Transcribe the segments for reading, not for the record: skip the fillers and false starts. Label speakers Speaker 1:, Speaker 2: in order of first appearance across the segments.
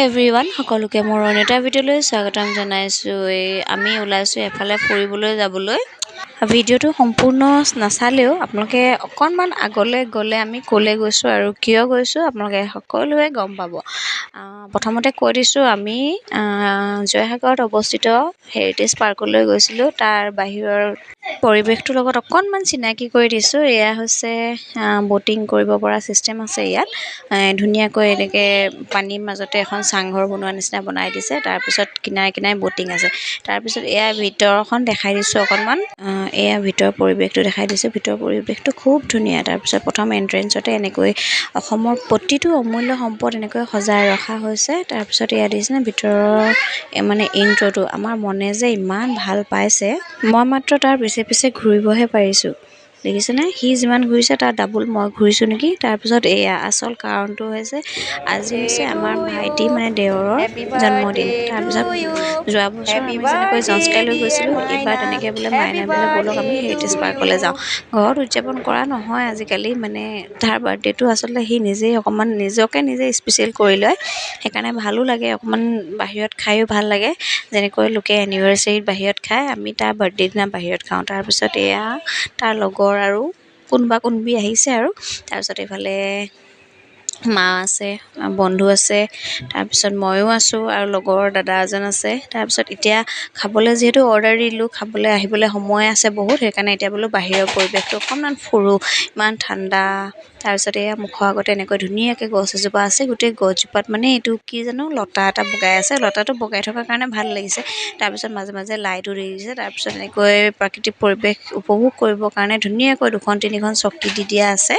Speaker 1: Everyone সকলোকে মোৰ অন্য এটা ভিডিঅ'লৈ স্বাগতম জনাইছোঁ। আমি ওলাইছোঁ এফালে ফুৰিবলৈ যাবলৈ। ভিডিঅ'টো সম্পূৰ্ণ নাচালেও আপোনালোকে অকণমান আগলৈ গ'লে আমি ক'লৈ গৈছোঁ আৰু কিয় গৈছোঁ আপোনালোকে সকলোৱে গম পাব। প্ৰথমতে কৈ দিছোঁ, আমি জয়সাগৰত অৱস্থিত হেৰিটেজ পাৰ্কলৈ গৈছিলোঁ। তাৰ বাহিৰৰ পৰিৱেশটোৰ লগত অকণমান চিনাকি কৰি দিছোঁ। এয়া হৈছে ব'টিং কৰিব পৰা ছিষ্টেম আছে ইয়াত। ধুনীয়াকৈ এনেকৈ পানীৰ মাজতে এখন চাংঘৰ বনোৱা নিচিনা বনাই দিছে। তাৰপিছত কিনাৰে কিনাৰে ব'টিং আছে। তাৰপিছত এয়া ভিতৰখন দেখাই দিছোঁ অকণমান। এয়া ভিতৰৰ পৰিৱেশটো দেখাই দিছোঁ। ভিতৰৰ পৰিৱেশটো খুব ধুনীয়া। তাৰপিছত প্ৰথম এণ্ট্ৰেঞ্চতে এনেকৈ অসমৰ প্ৰতিটো অমূল্য সম্পদ এনেকৈ সজাই ৰখা হৈছে। তাৰপিছত এয়া দেখিছেনে ভিতৰৰ মানে ইণ্ট্ৰ'টো আমাৰ মনে যে ইমান ভাল পাইছে। মই মাত্ৰ তাৰ পিছে পিছে ঘূৰিবহে পাৰিছোঁ। দেখিছেনে, সি যিমান ঘূৰিছে তাৰ ডাবুল মই ঘূৰিছোঁ নেকি। তাৰপিছত এয়া আচল কাৰণটো হৈছে আজি হৈছে আমাৰ ভাইটি মানে দেওৰৰ জন্মদিন। তাৰপিছত যোৱা বছৰ আমি যেনেকৈ জঞ্চকাইলৈ গৈছিলোঁ, এইবাৰ তেনেকৈ বোলে মাইনাই বোলে ব'লক আমি হেৰিটেজ পাৰ্কলৈ যাওঁ। ঘৰত উদযাপন কৰা নহয় আজিকালি, মানে তাৰ বাৰ্থডেটো আচলতে সি নিজেই অকণমান নিজকে নিজে স্পেচিয়েল কৰি লয়। সেইকাৰণে ভালো লাগে, অকণমান বাহিৰত খায়ো ভাল লাগে। যেনেকৈ লোকে এনিভাৰ্চাৰীত বাহিৰত খায়, আমি তাৰ বাৰ্থডে দিনা বাহিৰত খাওঁ। তাৰপিছত এয়া তাৰ লগৰ আৰু কোনোবা কোনবি আহিছে আৰু। তাৰপিছত এইফালে মা আছে, বন্ধু আছে, তাৰপিছত ময়ো আছোঁ আৰু লগৰ দাদা এজন আছে। তাৰপিছত এতিয়া খাবলৈ যিহেতু অৰ্ডাৰ দিলোঁ, খাবলৈ আহিবলৈ সময় আছে বহুত, সেইকাৰণে এতিয়া বোলো বাহিৰৰ পৰিৱেশটো অকণমান ফুৰোঁ। ইমান ঠাণ্ডা। তাৰপিছত এয়া মুখৰ আগতে এনেকৈ ধুনীয়াকৈ গছ এজোপা আছে। গোটেই গছজোপাত মানে এইটো কি জানো লতা এটা বগাই আছে। লতাটো বগাই থকাৰ কাৰণে ভাল লাগিছে। তাৰপিছত মাজে মাজে লাইটো দি দিছে। তাৰপিছত এনেকৈ প্ৰাকৃতিক পৰিৱেশ উপভোগ কৰিবৰ কাৰণে ধুনীয়াকৈ 2-3খন চকী দি দিয়া আছে।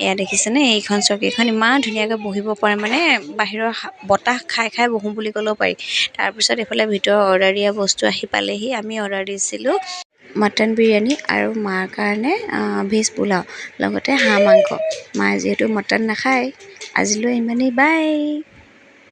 Speaker 1: এয়া দেখিছেনে, এইখন চকীখন ইমান ধুনীয়াকৈ বহিব পাৰে, মানে বাহিৰৰ বতাহ খাই খাই বহোঁ বুলি ক'লেও পাৰি। তাৰপিছত এইফালে ভিতৰৰ অৰ্ডাৰ দিয়া বস্তু আহি পালেহি। আমি অৰ্ডাৰ দিছিলোঁ মটন বিৰিয়ানী আৰু মাৰ কাৰণে ভেজ পোলাও, লগতে হাঁহ মাংস। মায়ে যিহেতু মটন নাখায়। আজিলৈ ইমানেই, বাই।